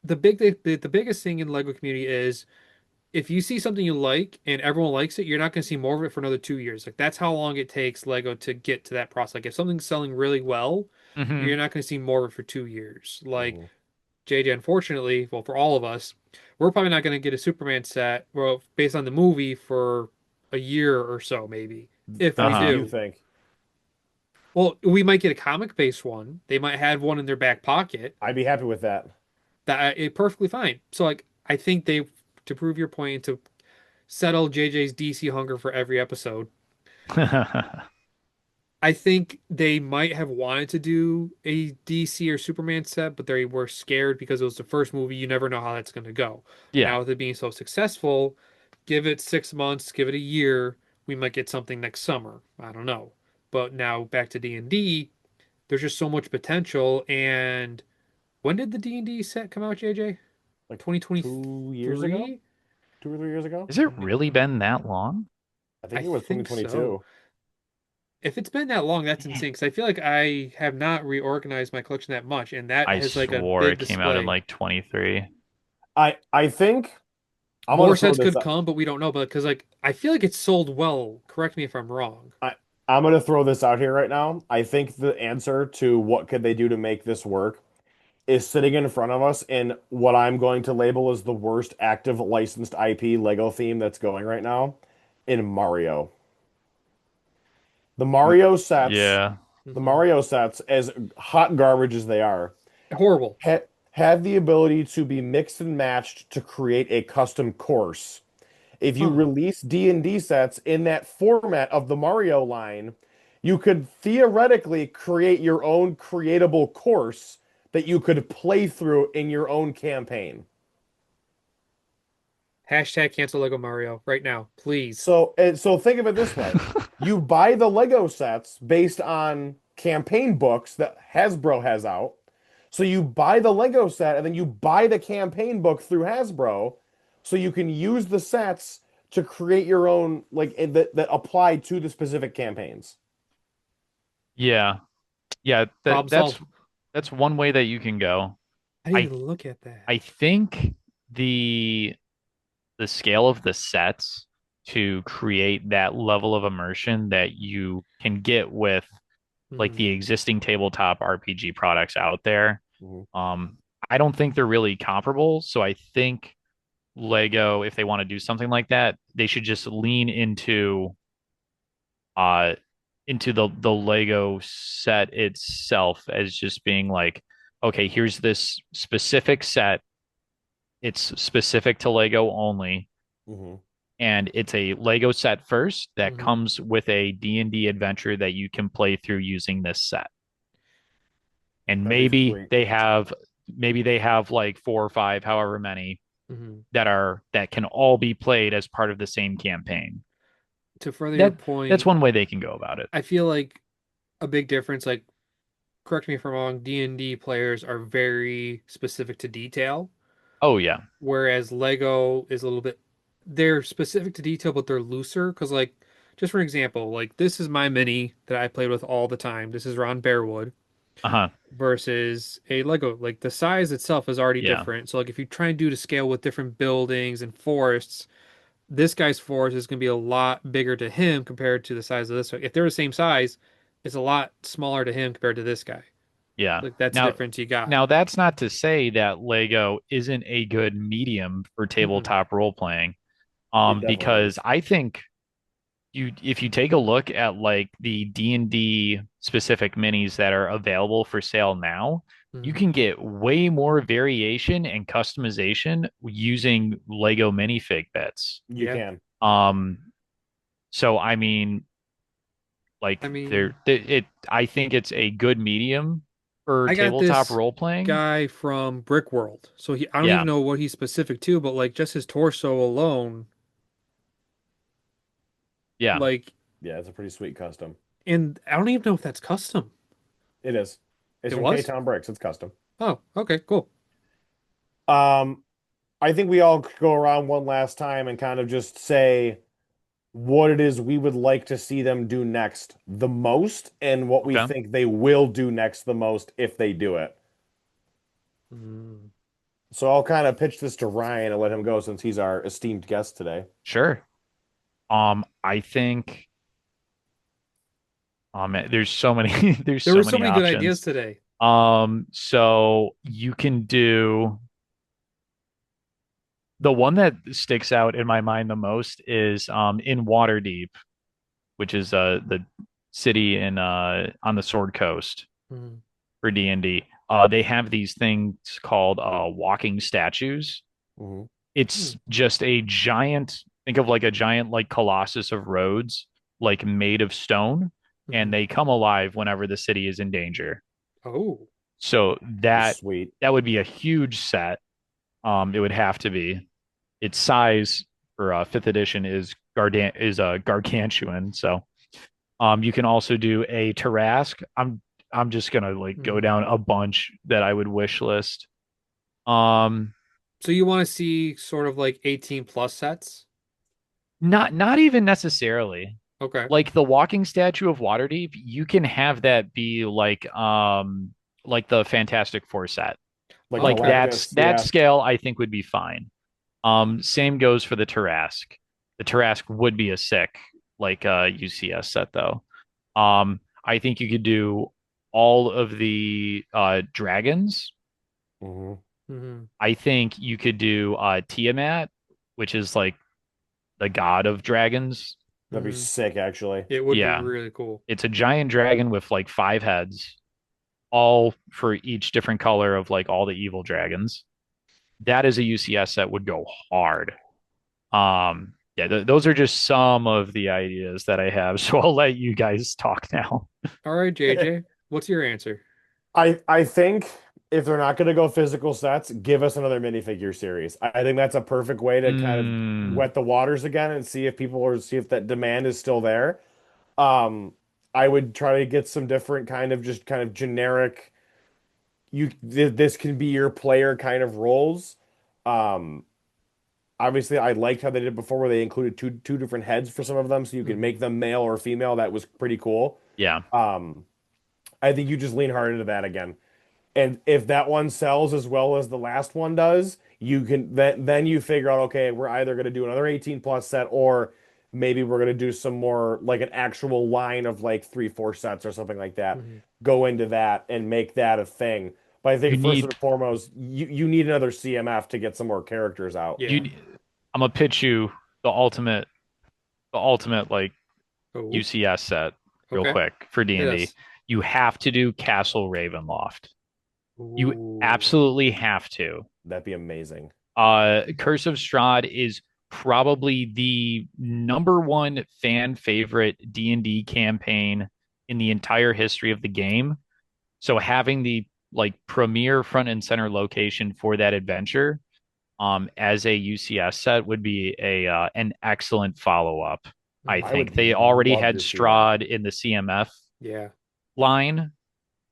the biggest thing in Lego community is if you see something you like and everyone likes it, you're not going to see more of it for another 2 years. Like that's how long it takes Lego to get to that process. Like if something's selling really well, you're Hmm. not going to see more of it for 2 years. Like Mhm. JJ, unfortunately, well, for all of us, we're probably not going to get a Superman set, well, based on the movie for a year or so, maybe, if we That's what Uh-huh. you do. think. Well, we might get a comic-based one. They might have one in their back pocket. I'd be happy with that. That it perfectly fine. So, like, I think they, to prove your point, to settle JJ's DC hunger for every episode, I think they might have wanted to do a DC or Superman set, but they were scared because it was the first movie. You never know how that's going to go. Yeah. Now, with it being so successful, give it 6 months, give it a year, we might get something next summer. I don't know. But now back to D&D, there's just so much potential. And when did the D&D set come out, JJ? Like 2 years ago, 2023? 2 or 3 years ago. Has it really been that long? I I think it was think so. 2022. If it's been that long, that's Man, insane. Because I feel like I have not reorganized my collection that much, and that I has like a swore big it came out in display. like 23. I think I'm gonna More throw sets this could up. come, but we don't know. But because like I feel like it's sold well. Correct me if I'm wrong. I I'm gonna throw this out here right now. I think the answer to what could they do to make this work is sitting in front of us in what I'm going to label as the worst active licensed IP Lego theme that's going right now in Mario. The Mm, Mario sets, yeah. the Hmm. Mario sets, as hot garbage as they are, Horrible. ha have the ability to be mixed and matched to create a custom course. If you Huh. release D&D sets in that format of the Mario line, you could theoretically create your own creatable course that you could play through in your own campaign. Hashtag cancel Lego Mario right now, please. So think of it this way. You buy the Lego sets based on campaign books that Hasbro has out. So you buy the Lego set and then you buy the campaign book through Hasbro, so you can use the sets to create your own that apply to the specific campaigns. Yeah. Yeah, Problem that's solved. one way that you can go. I didn't I even look at that. I think the scale of the sets to create that level of immersion that you can get with like Hmm. the existing tabletop RPG products out there. Mhm. Um, I don't think they're really comparable. So I think Lego, if they want to do something like that, they should just lean uh the Lego set itself as just being like, okay, here's this specific set. It's specific to Lego only, Mhm. and it's a Lego set first that Hmm. comes with a D&D adventure that you can play through using this set. And That'd be sweet. maybe they have like four or five, however many Hmm. that can all be played as part of the same campaign. To further your That's point, one way they can go about it. I feel like a big difference, like, correct me if I'm wrong, D&D players are very specific to detail, Oh yeah. whereas Lego is a little bit, they're specific to detail, but they're looser. Because, like, just for example, like, this is my mini that I played with all the time. This is Ron Bearwood Uh-huh. versus a Lego. Like, the size itself is already Yeah. different. So, like, if you try and do to scale with different buildings and forests, this guy's forest is going to be a lot bigger to him compared to the size of this one. If they're the same size, it's a lot smaller to him compared to this guy. Yeah. Like, that's the Now difference you got. now that's not to say that Lego isn't a good medium for Hmm. tabletop role playing. It definitely Because is. I think if you take a look at like the D&D specific minis that are available for sale now, you Hmm. can get way more variation and customization using Lego minifig bits. You Yeah. can. Um, so I mean, like I mean, I think it's a good medium for I got tabletop this role playing. guy from Brick World. So I don't even Yeah, know what he's specific to, but like just his torso alone, yeah. like, Yeah, it's a pretty sweet custom. and I don't even know if that's custom. It is. It's It from was? K-Town Bricks. It's custom. Oh, okay, cool. Um, I think we all could go around one last time and kind of just say what it is we would like to see them do next the most and what we Okay. think they will do next the most if they do it. Mm. So I'll kind of pitch this to Ryan and let him go since he's our esteemed guest today. Sure. I think man, there's so many there's There so were so many many good ideas options. today. So you can do the one that sticks out in my mind the most is in Waterdeep, which is the city in on the Sword Coast Mm. for D&D. They have these things called walking statues. Hmm. It's just a giant, think of like a giant like colossus of roads, like made of stone, and Hmm. they come alive whenever the city is in danger. Oh. So Be sweet. that would be a huge set. It would have to be. Its size for fifth edition is gargantuan. So you can also do a Tarask. I'm just gonna like go Mm. down a bunch that I would wish list. Um, So you want to see sort of like 18 plus sets? not even necessarily. Okay. Like the walking statue of Waterdeep, you can have that be like the Fantastic Four set. Like Like Okay. Galactus, that yeah. scale I think would be fine. Same goes for the Tarask. The Tarask would be a sick like UCS set though. I think you could do all of the dragons. Hmm. Hmm. I think you could do Tiamat, which is like the god of dragons. That'd be Hmm. sick, actually. It would be Yeah, really cool. it's a giant dragon with like five heads, all for each different color of like all the evil dragons. That is a UCS that would go hard. Yeah, those are just some of the ideas that I have. So I'll let you guys talk now. All right, JJ, what's your answer? I think if they're not going to go physical sets, give us another minifigure series. I think that's a perfect way to kind of Mm, wet the waters again and see if people or see if that demand is still there. Um, I would try to get some different kind of just kind of generic this can be your player kind of roles. Um, Obviously, I liked how they did before, where they included two different heads for some of them, so you can make Mhm. them male or female. That was pretty cool. Yeah. Um, I think you just lean hard into that again. And if that one sells as well as the last one does, you can then you figure out, okay, we're either going to do another 18 plus set, or maybe we're going to do some more like an actual line of like 3, 4 sets or something like that. Mhm. Go into that and make that a thing. But I You think first need and foremost, you need another CMF to get some more characters out. Yeah. you I'm gonna pitch you the ultimate like Oh, UCS set real okay. quick for Hit D&D. us. You have to do Castle Ravenloft. You Ooh. absolutely have to. That'd be amazing. Curse of Strahd is probably the number one fan favorite D&D campaign in the entire history of the game. So having the like premier front and center location for that adventure as a UCS set would be a an excellent follow up. I Mhm. I think would they already love had to see that. Strahd in the CMF Yeah. line,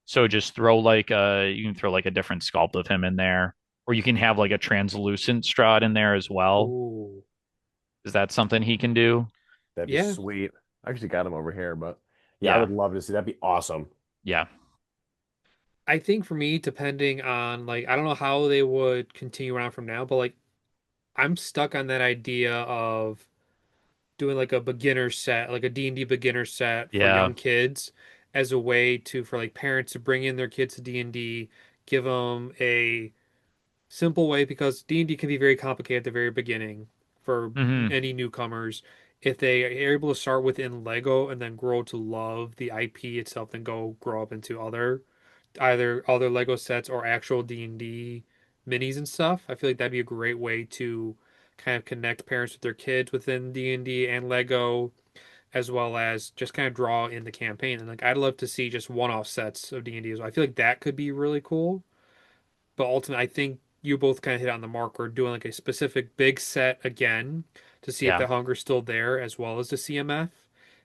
so just throw like you can throw like a different sculpt of him in there, or you can have like a translucent Strahd in there as well. Ooh. Is that something he can do? That'd be Yeah. sweet. I actually got him over here, but yeah, I Yeah, would love to see. That'd be awesome. yeah, I think for me, depending on like, I don't know how they would continue around from now, but like, I'm stuck on that idea of doing like a beginner set, like a D&D beginner set for yeah. young kids as a way to for like parents to bring in their kids to D&D, give them a simple way because D&D can be very complicated at the very beginning for Hmm. any newcomers. If they are able to start within Lego and then grow to love the IP itself, then go grow up into either other Lego sets or actual D&D minis and stuff. I feel like that'd be a great way to kind of connect parents with their kids within D&D and Lego, as well as just kind of draw in the campaign. And like I'd love to see just one-off sets of D&D as well. I feel like that could be really cool. But ultimately, I think you both kind of hit on the mark. We're doing like a specific big set again to see if Yeah, the hunger's still there, as well as the CMF.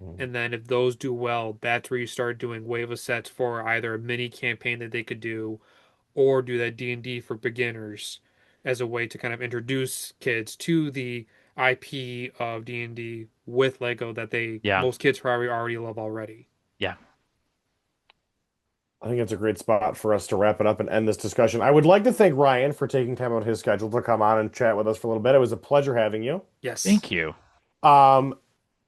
Mhm. And then if those do well, that's where you start doing wave of sets for either a mini campaign that they could do or do that D&D for beginners as a way to kind of introduce kids to the IP of D&D with Lego that they yeah, most kids probably already love already. yeah. I think it's a great spot for us to wrap it up and end this discussion. I would like to thank Ryan for taking time out of his schedule to come on and chat with us for a little bit. It was a pleasure having you. Yes. Thank you. Um,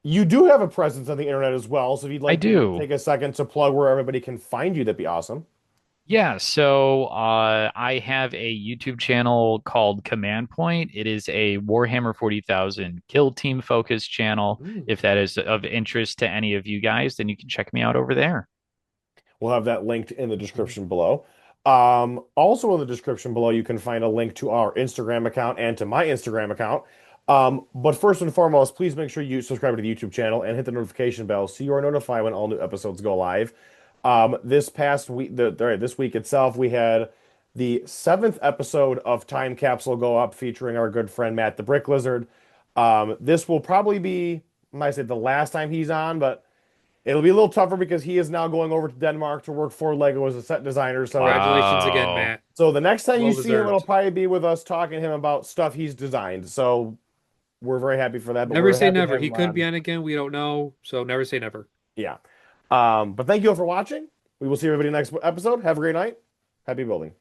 you do have a presence on the internet as well, so if you'd I like to do. take a second to plug where everybody can find you, that'd be awesome. Yeah, so I have a YouTube channel called Command Point. It is a Warhammer 40,000 kill team focused channel. Mm. If that is of interest to any of you guys, then you can check me out over there. We'll have that linked in the Mhm. description below. Also in the description below, you can find a link to our Instagram account and to my Instagram account. But first and foremost, please make sure you subscribe to the YouTube channel and hit the notification bell so you are notified when all new episodes go live. This past week, this week itself, we had the seventh episode of Time Capsule go up featuring our good friend Matt the Brick Lizard. This will probably be, I might say, the last time he's on, but it'll be a little tougher because he is now going over to Denmark to work for Lego as a set designer. Congratulations again, Wow. Matt. So the next time you Well see him, it'll deserved. probably be with us talking to him about stuff he's designed. So we're very happy for that, but Never we're say happy to never. have He him could be on. on again. We don't know. So never say never. Yeah. But thank you all for watching. We will see everybody next episode. Have a great night. Happy building.